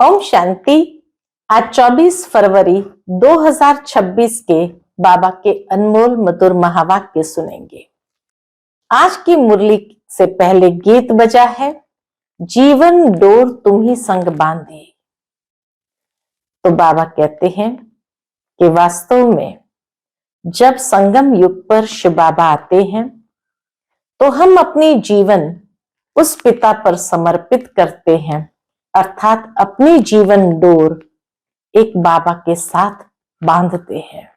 ओम शांति। आज 24 फरवरी 2026 के बाबा के अनमोल मधुर महावाक्य सुनेंगे। आज की मुरली से पहले गीत बजा है, जीवन डोर तुम ही संग बांधे। तो बाबा कहते हैं कि वास्तव में जब संगम युग पर शिव बाबा आते हैं तो हम अपनी जीवन उस पिता पर समर्पित करते हैं, अर्थात अपनी जीवन डोर एक बाबा के साथ बांधते हैं।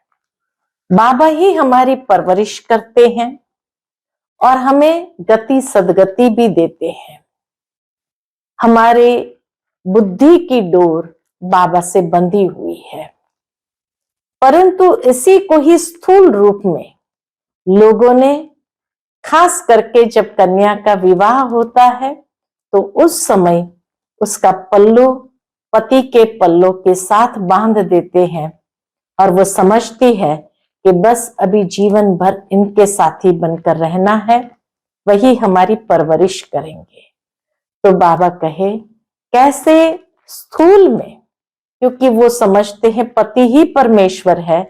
बाबा ही हमारी परवरिश करते हैं और हमें गति सदगति भी देते हैं। हमारे बुद्धि की डोर बाबा से बंधी हुई है, परंतु इसी को ही स्थूल रूप में लोगों ने, खास करके जब कन्या का विवाह होता है तो उस समय उसका पल्लू पति के पल्लों के साथ बांध देते हैं और वो समझती है कि बस अभी जीवन भर इनके साथी बनकर रहना है, वही हमारी परवरिश करेंगे। तो बाबा कहे कैसे स्थूल में, क्योंकि वो समझते हैं पति ही परमेश्वर है,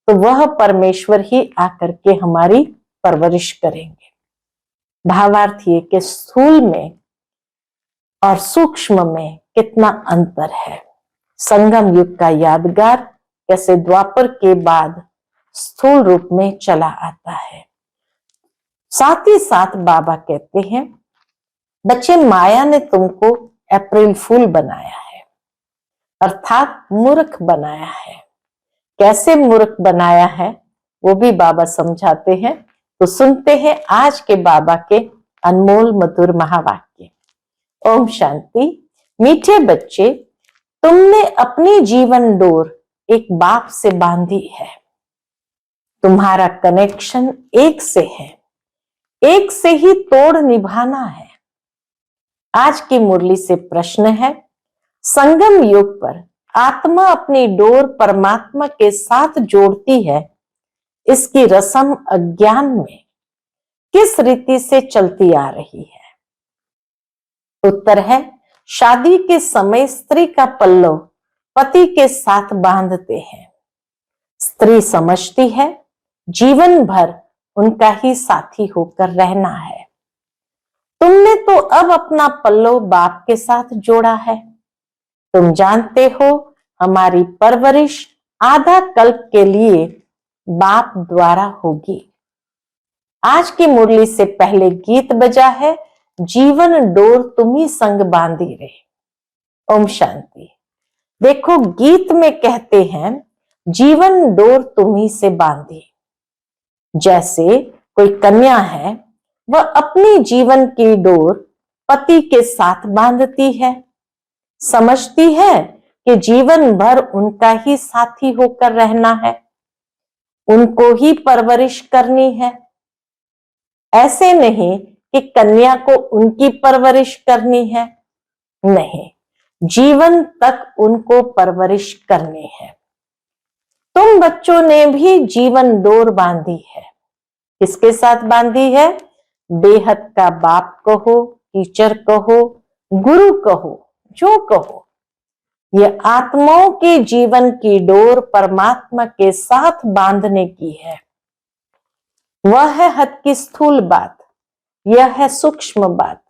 तो वह परमेश्वर ही आकर के हमारी परवरिश करेंगे। भावार्थ ये कि स्थूल में और सूक्ष्म में कितना अंतर है। संगम युग का यादगार कैसे द्वापर के बाद स्थूल रूप में चला आता है। साथ ही साथ बाबा कहते हैं, बच्चे माया ने तुमको अप्रैल फूल बनाया है, अर्थात मूर्ख बनाया है। कैसे मूर्ख बनाया है वो भी बाबा समझाते हैं। तो सुनते हैं आज के बाबा के अनमोल मधुर महावाक्य। ओम शांति। मीठे बच्चे, तुमने अपनी जीवन डोर एक बाप से बांधी है। तुम्हारा कनेक्शन एक से है, एक से ही तोड़ निभाना है। आज की मुरली से प्रश्न है, संगम युग पर आत्मा अपनी डोर परमात्मा के साथ जोड़ती है, इसकी रस्म अज्ञान में किस रीति से चलती आ रही है? उत्तर है, शादी के समय स्त्री का पल्लव पति के साथ बांधते हैं। स्त्री समझती है जीवन भर उनका ही साथी होकर रहना है। तुमने तो अब अपना पल्लव बाप के साथ जोड़ा है। तुम जानते हो हमारी परवरिश आधा कल्प के लिए बाप द्वारा होगी। आज की मुरली से पहले गीत बजा है, जीवन डोर तुम ही संग बांधी रहे। ओम शांति। देखो, गीत में कहते हैं जीवन डोर तुम ही से बांधी। जैसे कोई कन्या है, वह अपनी जीवन की डोर पति के साथ बांधती है, समझती है कि जीवन भर उनका ही साथी होकर रहना है, उनको ही परवरिश करनी है। ऐसे नहीं कि कन्या को उनकी परवरिश करनी है, नहीं, जीवन तक उनको परवरिश करनी है। तुम बच्चों ने भी जीवन डोर बांधी है। किसके साथ बांधी है? बेहद का बाप कहो, टीचर कहो, गुरु कहो, जो कहो, ये आत्माओं के जीवन की डोर परमात्मा के साथ बांधने की है। वह है हद की स्थूल बात, यह है सूक्ष्म बात।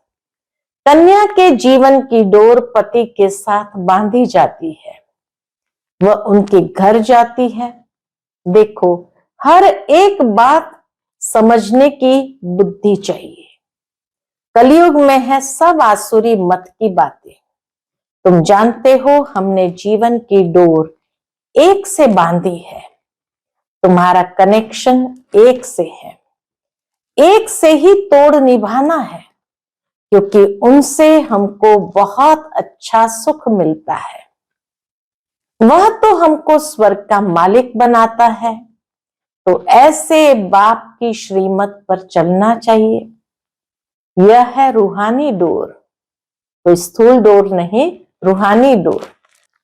कन्या के जीवन की डोर पति के साथ बांधी जाती है, वह उनके घर जाती है। देखो, हर एक बात समझने की बुद्धि चाहिए। कलयुग में है सब आसुरी मत की बातें। तुम जानते हो हमने जीवन की डोर एक से बांधी है। तुम्हारा कनेक्शन एक से है, एक से ही तोड़ निभाना है, क्योंकि उनसे हमको बहुत अच्छा सुख मिलता है। वह तो हमको स्वर्ग का मालिक बनाता है। तो ऐसे बाप की श्रीमत पर चलना चाहिए। यह है रूहानी डोर, कोई स्थूल डोर नहीं, रूहानी डोर।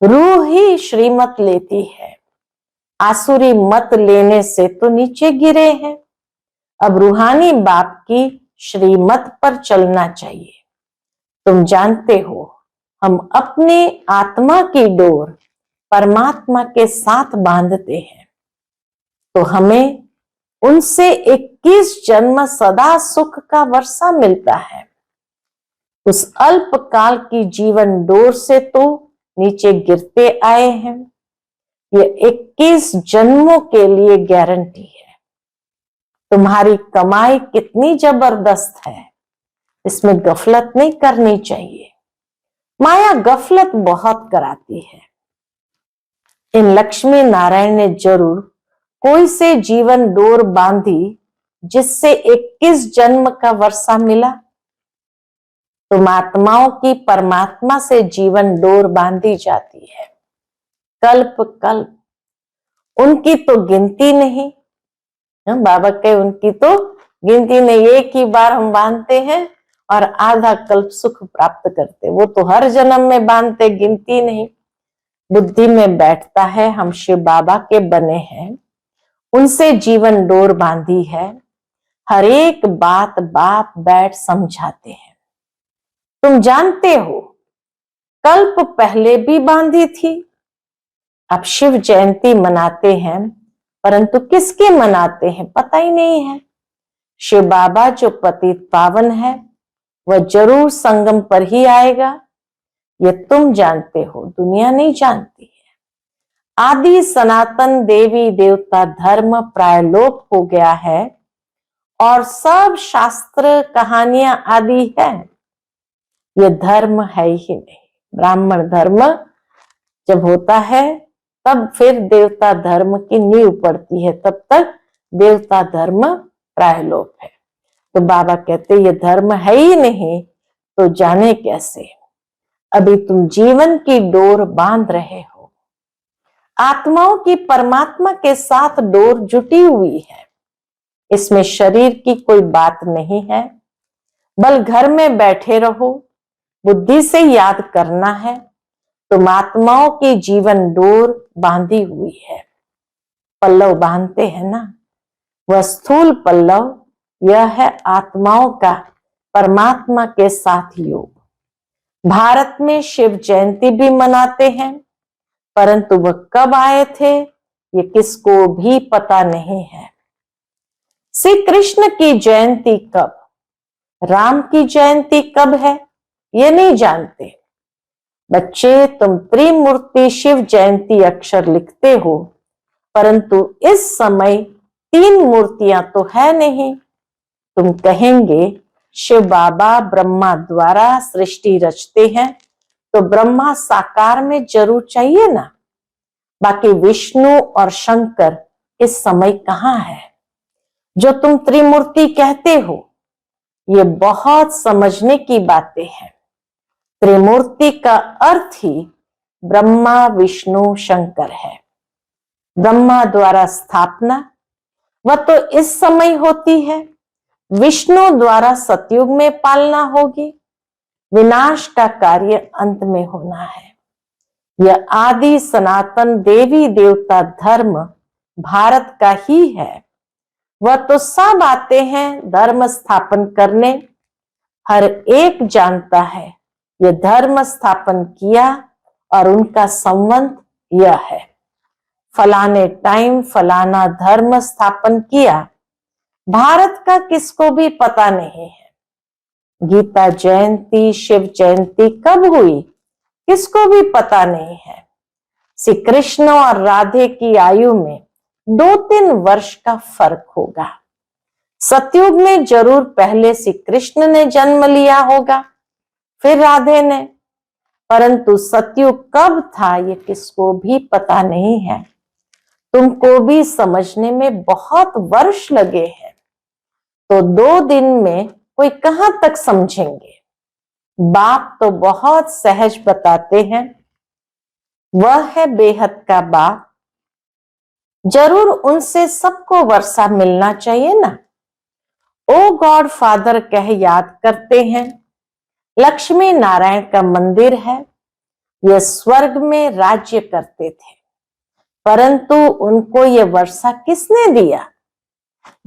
रूह ही श्रीमत लेती है। आसुरी मत लेने से तो नीचे गिरे हैं। अब रूहानी बाप की श्रीमत पर चलना चाहिए। तुम जानते हो हम अपने आत्मा की डोर परमात्मा के साथ बांधते हैं तो हमें उनसे 21 जन्म सदा सुख का वर्षा मिलता है। उस अल्पकाल की जीवन डोर से तो नीचे गिरते आए हैं। ये 21 जन्मों के लिए गारंटी है। तुम्हारी कमाई कितनी जबरदस्त है, इसमें गफलत नहीं करनी चाहिए। माया गफलत बहुत कराती है। इन लक्ष्मी नारायण ने जरूर कोई से जीवन डोर बांधी जिससे 21 जन्म का वर्षा मिला। तुम आत्माओं की परमात्मा से जीवन डोर बांधी जाती है, कल्प कल्प। उनकी तो गिनती नहीं। बाबा कहे उनकी तो गिनती नहीं। एक ही बार हम बांधते हैं और आधा कल्प सुख प्राप्त करते। वो तो हर जन्म में बांधते, गिनती नहीं। बुद्धि में बैठता है हम शिव बाबा के बने हैं, उनसे जीवन डोर बांधी है। हर एक बात बाप बैठ समझाते हैं। तुम जानते हो कल्प पहले भी बांधी थी। अब शिव जयंती मनाते हैं, परंतु किसके मनाते हैं पता ही नहीं है। शिव बाबा जो पतित पावन है वह जरूर संगम पर ही आएगा, ये तुम जानते हो, दुनिया नहीं जानती है। आदि सनातन देवी देवता धर्म प्रायलोप हो गया है और सब शास्त्र कहानियां आदि है। ये धर्म है ही नहीं। ब्राह्मण धर्म जब होता है तब फिर देवता धर्म की नींव पड़ती है, तब तक देवता धर्म प्रायलोप है। तो बाबा कहते ये धर्म है ही नहीं तो जाने कैसे। अभी तुम जीवन की डोर बांध रहे हो। आत्माओं की परमात्मा के साथ डोर जुटी हुई है, इसमें शरीर की कोई बात नहीं है। बल घर में बैठे रहो, बुद्धि से याद करना है। तुम आत्माओं की जीवन डोर बांधी हुई है। पल्लव बांधते हैं ना, वह स्थूल पल्लव, यह है आत्माओं का परमात्मा के साथ योग। भारत में शिव जयंती भी मनाते हैं, परंतु वह कब आए थे ये किसको भी पता नहीं है। श्री कृष्ण की जयंती कब, राम की जयंती कब है ये नहीं जानते। बच्चे तुम त्रिमूर्ति शिव जयंती अक्षर लिखते हो, परंतु इस समय 3 मूर्तियां तो है नहीं। तुम कहेंगे शिव बाबा ब्रह्मा द्वारा सृष्टि रचते हैं तो ब्रह्मा साकार में जरूर चाहिए ना। बाकी विष्णु और शंकर इस समय कहाँ है। जो तुम त्रिमूर्ति कहते हो ये बहुत समझने की बातें हैं। त्रिमूर्ति का अर्थ ही ब्रह्मा विष्णु शंकर है। ब्रह्मा द्वारा स्थापना वह तो इस समय होती है, विष्णु द्वारा सतयुग में पालना होगी। विनाश का कार्य अंत में होना है। यह आदि सनातन देवी देवता धर्म भारत का ही है। वह तो सब आते हैं धर्म स्थापन करने। हर एक जानता है यह धर्म स्थापन किया और उनका संबंध यह है। फलाने टाइम फलाना धर्म स्थापन किया। भारत का किसको भी पता नहीं है। गीता जयंती शिव जयंती कब हुई किसको भी पता नहीं है। श्री कृष्ण और राधे की आयु में 2-3 वर्ष का फर्क होगा। सतयुग में जरूर पहले श्री कृष्ण ने जन्म लिया होगा, फिर राधे ने, परंतु सतयुग कब था ये किसको भी पता नहीं है। तुमको भी समझने में बहुत वर्ष लगे हैं, तो 2 दिन में कोई कहां तक समझेंगे। बाप तो बहुत सहज बताते हैं। वह है बेहद का बाप, जरूर उनसे सबको वर्षा मिलना चाहिए ना। ओ गॉड फादर कह याद करते हैं। लक्ष्मी नारायण का मंदिर है, यह स्वर्ग में राज्य करते थे, परंतु उनको यह वर्षा किसने दिया।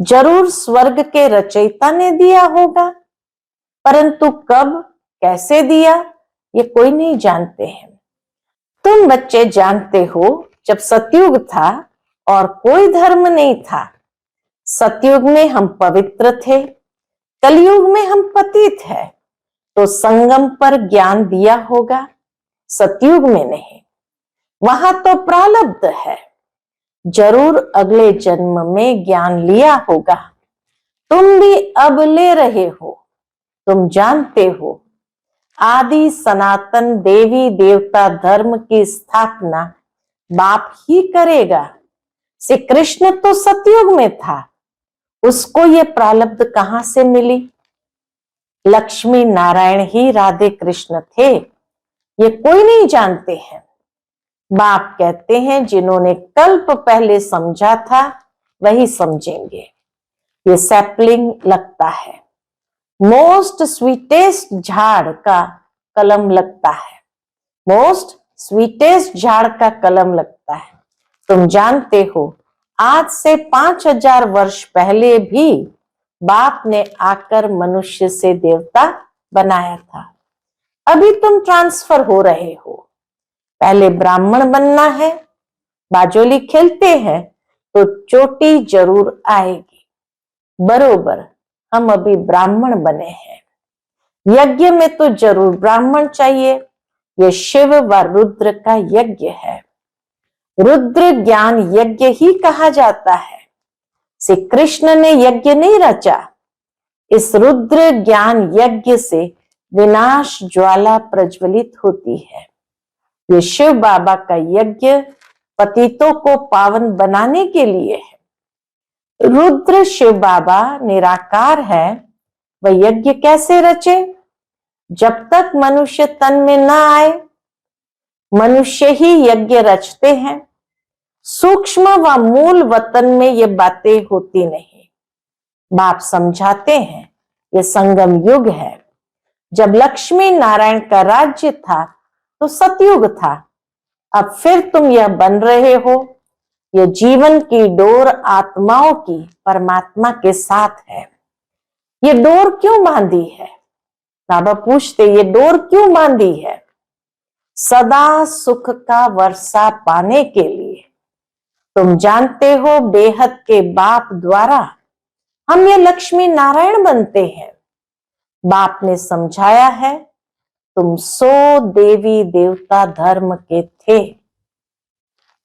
जरूर स्वर्ग के रचयिता ने दिया होगा, परंतु कब कैसे दिया ये कोई नहीं जानते हैं। तुम बच्चे जानते हो, जब सतयुग था और कोई धर्म नहीं था, सतयुग में हम पवित्र थे, कलयुग में हम पतित है, तो संगम पर ज्ञान दिया होगा, सतयुग में नहीं। वहां तो प्रारब्ध है, जरूर अगले जन्म में ज्ञान लिया होगा। तुम भी अब ले रहे हो। तुम जानते हो, आदि सनातन देवी देवता धर्म की स्थापना बाप ही करेगा। श्री कृष्ण तो सतयुग में था, उसको ये प्रारब्ध कहां से मिली? लक्ष्मी नारायण ही राधे कृष्ण थे, ये कोई नहीं जानते हैं। बाप कहते हैं, जिन्होंने कल्प पहले समझा था वही समझेंगे। ये सैपलिंग लगता है, मोस्ट स्वीटेस्ट झाड़ का कलम लगता है, मोस्ट स्वीटेस्ट झाड़ का कलम लगता है। तुम जानते हो, आज से 5000 वर्ष पहले भी बाप ने आकर मनुष्य से देवता बनाया था। अभी तुम ट्रांसफर हो रहे हो। पहले ब्राह्मण बनना है, बाजोली खेलते हैं तो चोटी जरूर आएगी। बरोबर हम अभी ब्राह्मण बने हैं। यज्ञ में तो जरूर ब्राह्मण चाहिए। ये शिव व रुद्र का यज्ञ है। रुद्र ज्ञान यज्ञ ही कहा जाता है। श्री कृष्ण ने यज्ञ नहीं रचा। इस रुद्र ज्ञान यज्ञ से विनाश ज्वाला प्रज्वलित होती है। ये शिव बाबा का यज्ञ पतितों को पावन बनाने के लिए है। रुद्र शिव बाबा निराकार है, वह यज्ञ कैसे रचे? जब तक मनुष्य तन में न आए, मनुष्य ही यज्ञ रचते हैं। सूक्ष्म व मूल वतन में ये बातें होती नहीं। बाप समझाते हैं, ये संगम युग है। जब लक्ष्मी नारायण का राज्य था तो सतयुग था। अब फिर तुम यह बन रहे हो। यह जीवन की डोर आत्माओं की परमात्मा के साथ है। ये डोर क्यों बांधी है? बाबा पूछते, ये डोर क्यों बांधी है? सदा सुख का वर्षा पाने के लिए। तुम जानते हो, बेहद के बाप द्वारा हम ये लक्ष्मी नारायण बनते हैं। बाप ने समझाया है, तुम 100 देवी देवता धर्म के थे,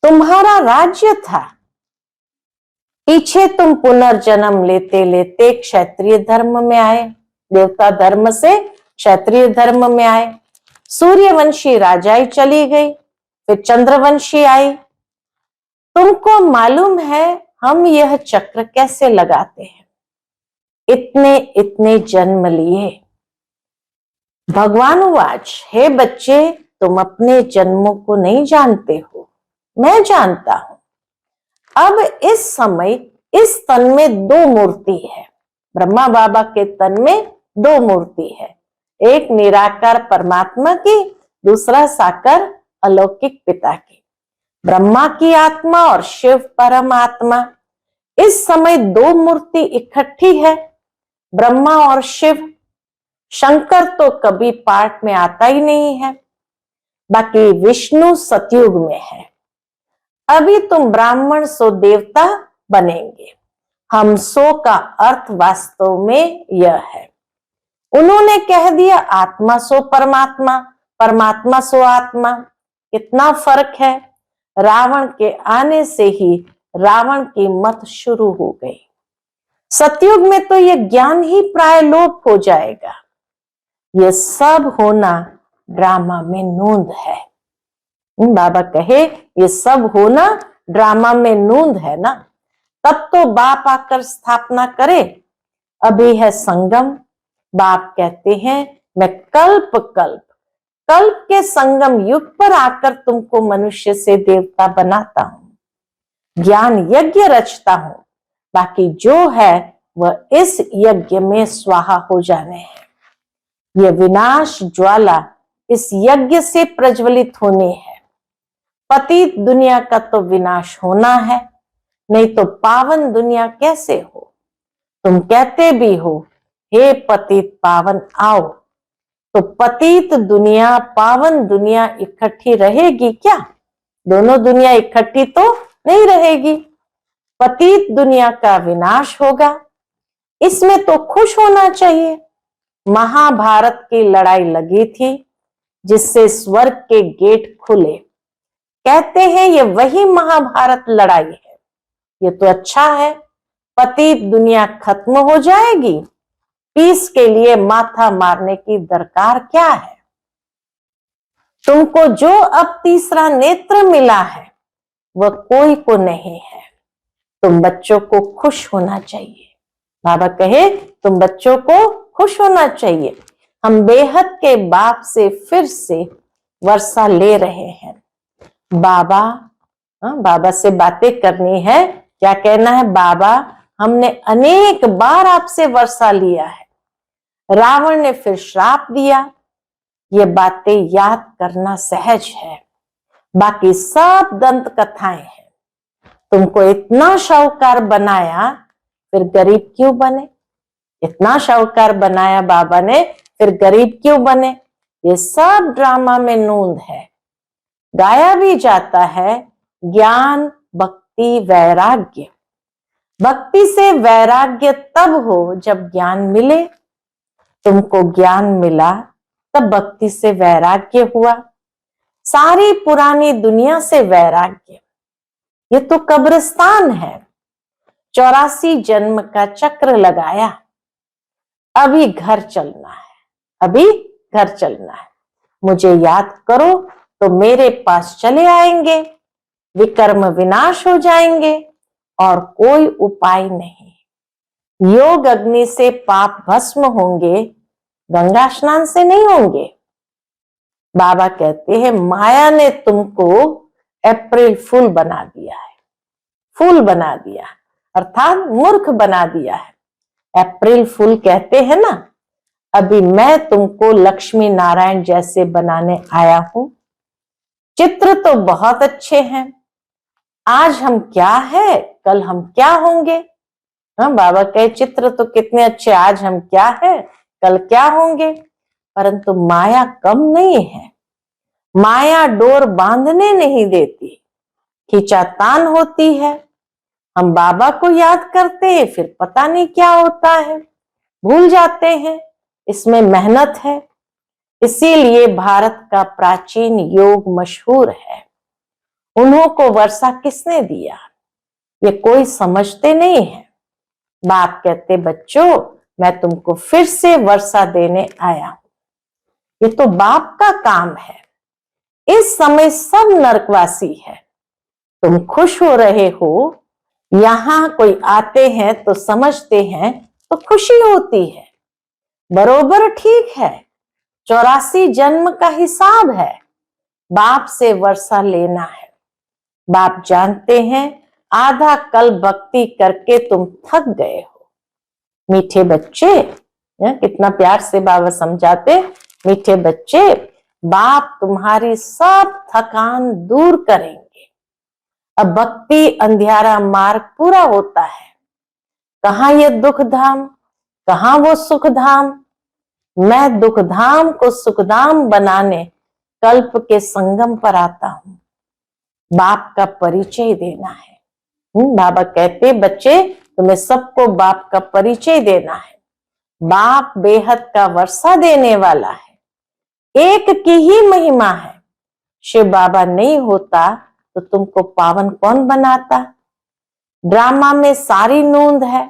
तुम्हारा राज्य था। पीछे तुम पुनर्जन्म लेते लेते क्षत्रिय धर्म में आए, देवता धर्म से क्षत्रिय धर्म में आए। सूर्यवंशी राजाई चली गई, फिर चंद्रवंशी आई। तुमको मालूम है हम यह चक्र कैसे लगाते हैं? इतने इतने जन्म लिए। भगवान वाच, हे बच्चे, तुम अपने जन्मों को नहीं जानते हो, मैं जानता हूं। अब इस समय इस तन में 2 मूर्ति है। ब्रह्मा बाबा के तन में 2 मूर्ति है, एक निराकार परमात्मा की, दूसरा साकार अलौकिक पिता की। ब्रह्मा की आत्मा और शिव परमात्मा। इस समय 2 मूर्ति इकट्ठी है, ब्रह्मा और शिव। शंकर तो कभी पाठ में आता ही नहीं है। बाकी विष्णु सतयुग में है। अभी तुम ब्राह्मण सो देवता बनेंगे। हम सो का अर्थ वास्तव में यह है। उन्होंने कह दिया आत्मा सो परमात्मा, परमात्मा सो आत्मा। कितना फर्क है। रावण के आने से ही रावण की मत शुरू हो गई। सतयुग में तो यह ज्ञान ही प्राय लोप हो जाएगा। यह सब होना ड्रामा में नूंद है। बाबा कहे, ये सब होना ड्रामा में नूंद है ना, तब तो बाप आकर स्थापना करे। अभी है संगम। बाप कहते हैं, मैं कल्प कल्प कल्प के संगम युग पर आकर तुमको मनुष्य से देवता बनाता हूं, ज्ञान यज्ञ रचता हूं। बाकी जो है वह इस यज्ञ में स्वाहा हो जाने हैं। यह विनाश ज्वाला इस यज्ञ से प्रज्वलित होनी है। पतित दुनिया का तो विनाश होना है, नहीं तो पावन दुनिया कैसे हो? तुम कहते भी हो, हे पतित पावन आओ, तो पतित दुनिया पावन दुनिया इकट्ठी रहेगी क्या? दोनों दुनिया इकट्ठी तो नहीं रहेगी। पतित दुनिया का विनाश होगा, इसमें तो खुश होना चाहिए। महाभारत की लड़ाई लगी थी जिससे स्वर्ग के गेट खुले। कहते हैं ये वही महाभारत लड़ाई है। ये तो अच्छा है, पतित दुनिया खत्म हो जाएगी। पीस के लिए माथा मारने की दरकार क्या है? तुमको जो अब तीसरा नेत्र मिला है वह कोई को नहीं है। तुम बच्चों को खुश होना चाहिए। बाबा कहे तुम बच्चों को खुश होना चाहिए। हम बेहद के बाप से फिर से वर्षा ले रहे हैं। बाबा से बातें करनी है। क्या कहना है? बाबा हमने अनेक बार आपसे वर्षा लिया है, रावण ने फिर श्राप दिया। ये बातें याद करना सहज है, बाकी सब दंत कथाएं हैं। तुमको इतना शाहूकार बनाया फिर गरीब क्यों बने? इतना शाहूकार बनाया बाबा ने, फिर गरीब क्यों बने? ये सब ड्रामा में नूंद है। गाया भी जाता है ज्ञान भक्ति वैराग्य। भक्ति से वैराग्य तब हो जब ज्ञान मिले। तुमको ज्ञान मिला तब भक्ति से वैराग्य हुआ। सारी पुरानी दुनिया से वैराग्य, ये तो कब्रिस्तान है। 84 जन्म का चक्र लगाया, अभी घर चलना है, अभी घर चलना है। मुझे याद करो तो मेरे पास चले आएंगे, विकर्म विनाश हो जाएंगे और कोई उपाय नहीं। योग अग्नि से पाप भस्म होंगे, गंगा स्नान से नहीं होंगे। बाबा कहते हैं माया ने तुमको अप्रैल फूल बना दिया है, फूल बना दिया अर्थात मूर्ख बना दिया है। अप्रैल फूल कहते हैं ना। अभी मैं तुमको लक्ष्मी नारायण जैसे बनाने आया हूं। चित्र तो बहुत अच्छे हैं। आज हम क्या है कल हम क्या होंगे। हाँ, बाबा कहे चित्र तो कितने अच्छे, आज हम क्या है कल क्या होंगे। परंतु माया कम नहीं है। माया डोर बांधने नहीं देती, खींचातान होती है। हम बाबा को याद करते हैं फिर पता नहीं क्या होता है, भूल जाते हैं। इसमें मेहनत है। इसीलिए भारत का प्राचीन योग मशहूर है। उन्हों को वर्षा किसने दिया ये कोई समझते नहीं है। बाप कहते बच्चों मैं तुमको फिर से वर्षा देने आया हूं। ये तो बाप का काम है। इस समय सब नरकवासी है। तुम खुश हो रहे हो, यहां कोई आते हैं तो समझते हैं तो खुशी होती है। बरोबर ठीक है। 84 जन्म का हिसाब है। बाप से वर्षा लेना है। बाप जानते हैं आधा कल भक्ति करके तुम थक गए हो। मीठे बच्चे, कितना प्यार से बाबा समझाते, मीठे बच्चे बाप तुम्हारी सब थकान दूर करेंगे। अब भक्ति अंधियारा मार्ग पूरा होता है। कहाँ ये दुख धाम, कहाँ वो सुख धाम। मैं दुख धाम को सुखधाम बनाने कल्प के संगम पर आता हूं। बाप का परिचय देना है। बाबा कहते बच्चे तुम्हें सबको बाप का परिचय देना है। बाप बेहद का वर्षा देने वाला है। एक की ही महिमा है। शिव बाबा नहीं होता तो तुमको पावन कौन बनाता। ड्रामा में सारी नूंद है।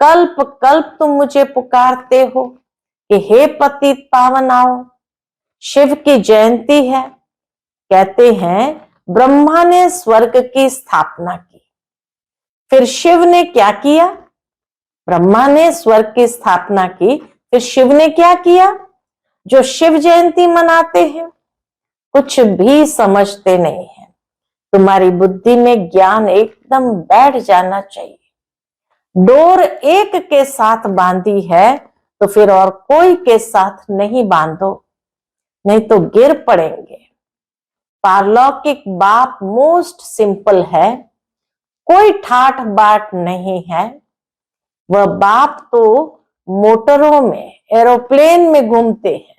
कल्प कल्प तुम मुझे पुकारते हो कि हे पतित पावन आओ। शिव की जयंती है। कहते हैं ब्रह्मा ने स्वर्ग की स्थापना की, फिर शिव ने क्या किया। ब्रह्मा ने स्वर्ग की स्थापना की, फिर शिव ने क्या किया। जो शिव जयंती मनाते हैं कुछ भी समझते नहीं है। तुम्हारी बुद्धि में ज्ञान एकदम बैठ जाना चाहिए। डोर एक के साथ बांधी है तो फिर और कोई के साथ नहीं बांधो, नहीं तो गिर पड़ेंगे। पारलौकिक बाप मोस्ट सिंपल है, कोई ठाठ बाट नहीं है। वह बाप तो मोटरों में एरोप्लेन में घूमते हैं।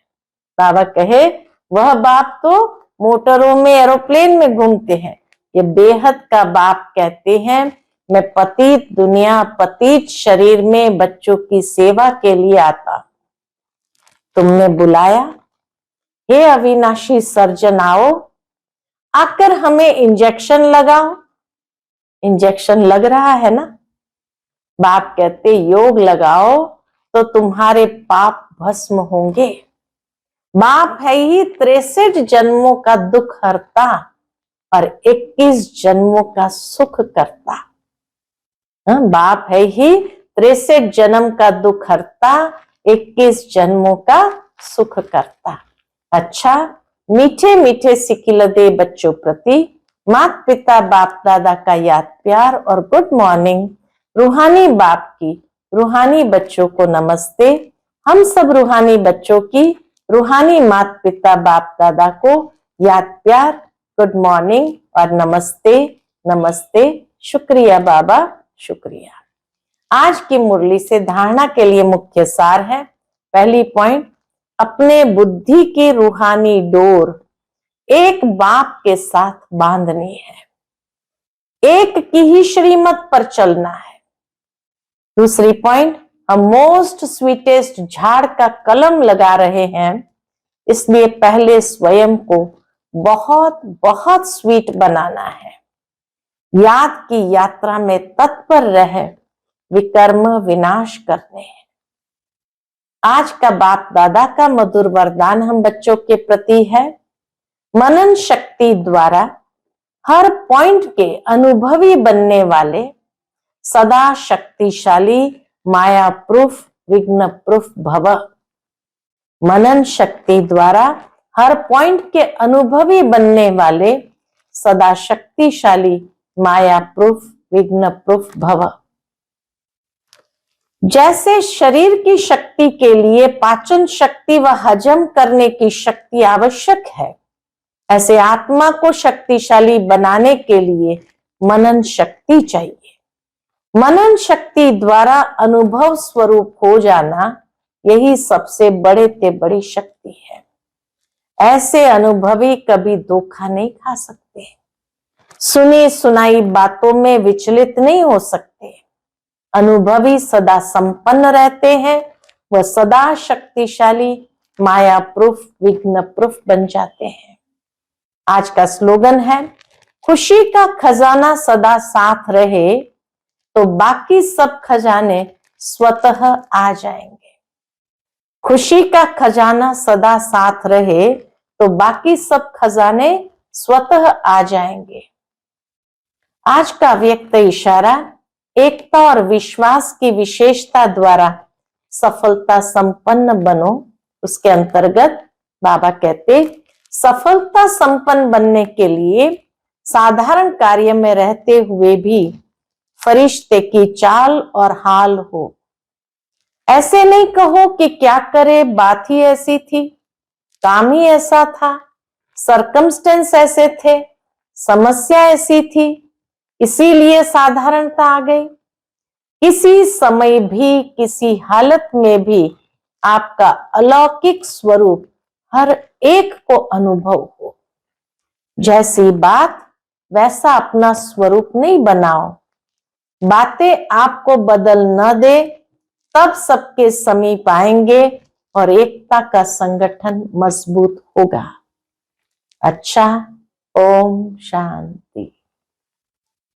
बाबा कहे वह बाप तो मोटरों में, एरोप्लेन में घूमते हैं। ये बेहद का बाप कहते हैं मैं पतित दुनिया, पतित शरीर में बच्चों की सेवा के लिए आता। तुमने बुलाया, हे अविनाशी सर्जन आओ, आकर हमें इंजेक्शन लगाओ। इंजेक्शन लग रहा है ना। बाप कहते योग लगाओ तो तुम्हारे पाप भस्म होंगे। बाप है ही 63 जन्मों का दुख हरता और 21 जन्मों का सुख करता। बाप है ही 63 जन्म का दुख हरता, 21 जन्मों का सुख करता। अच्छा, मीठे मीठे सिकिलदे बच्चों प्रति माता पिता बाप दादा का याद प्यार और गुड मॉर्निंग। रूहानी बाप की रूहानी बच्चों को नमस्ते। हम सब रूहानी बच्चों की रूहानी माता पिता बाप दादा को याद प्यार, गुड मॉर्निंग और नमस्ते नमस्ते। शुक्रिया बाबा, शुक्रिया। आज की मुरली से धारणा के लिए मुख्य सार है। पहली पॉइंट, अपने बुद्धि की रूहानी डोर एक बाप के साथ बांधनी है, एक की ही श्रीमत पर चलना है। दूसरी पॉइंट, हम मोस्ट स्वीटेस्ट झाड़ का कलम लगा रहे हैं, इसलिए पहले स्वयं को बहुत बहुत स्वीट बनाना है। याद की यात्रा में तत्पर रहे, विकर्म विनाश करने हैं। आज का बाप दादा का मधुर वरदान हम बच्चों के प्रति है, मनन शक्ति द्वारा हर पॉइंट के अनुभवी बनने वाले सदा शक्तिशाली माया प्रूफ विघ्न प्रूफ भव। मनन शक्ति द्वारा हर पॉइंट के अनुभवी बनने वाले सदा शक्तिशाली माया प्रूफ विघ्न प्रूफ भव। जैसे शरीर की शक्ति के लिए पाचन शक्ति व हजम करने की शक्ति आवश्यक है, ऐसे आत्मा को शक्तिशाली बनाने के लिए मनन शक्ति चाहिए। मनन शक्ति द्वारा अनुभव स्वरूप हो जाना, यही सबसे बड़े ते बड़ी शक्ति है। ऐसे अनुभवी कभी धोखा नहीं खा सकते, सुनी सुनाई बातों में विचलित नहीं हो सकते। अनुभवी सदा संपन्न रहते हैं, वह सदा शक्तिशाली माया प्रूफ विघ्न प्रूफ बन जाते हैं। आज का स्लोगन है, खुशी का खजाना सदा साथ रहे तो बाकी सब खजाने स्वतः आ जाएंगे। खुशी का खजाना सदा साथ रहे तो बाकी सब खजाने स्वतः आ जाएंगे। आज का व्यक्त इशारा, एकता और विश्वास की विशेषता द्वारा सफलता संपन्न बनो। उसके अंतर्गत बाबा कहते, सफलता संपन्न बनने के लिए साधारण कार्य में रहते हुए भी फरिश्ते की चाल और हाल हो। ऐसे नहीं कहो कि क्या करे, बात ही ऐसी थी, काम ही ऐसा था, सरकमस्टेंस ऐसे थे, समस्या ऐसी थी, इसीलिए साधारणता आ गई। किसी समय भी, किसी हालत में भी आपका अलौकिक स्वरूप हर एक को अनुभव हो। जैसी बात वैसा अपना स्वरूप नहीं बनाओ। बातें आपको बदल न दे, तब सबके समीप आएंगे और एकता का संगठन मजबूत होगा। अच्छा, ओम शांति।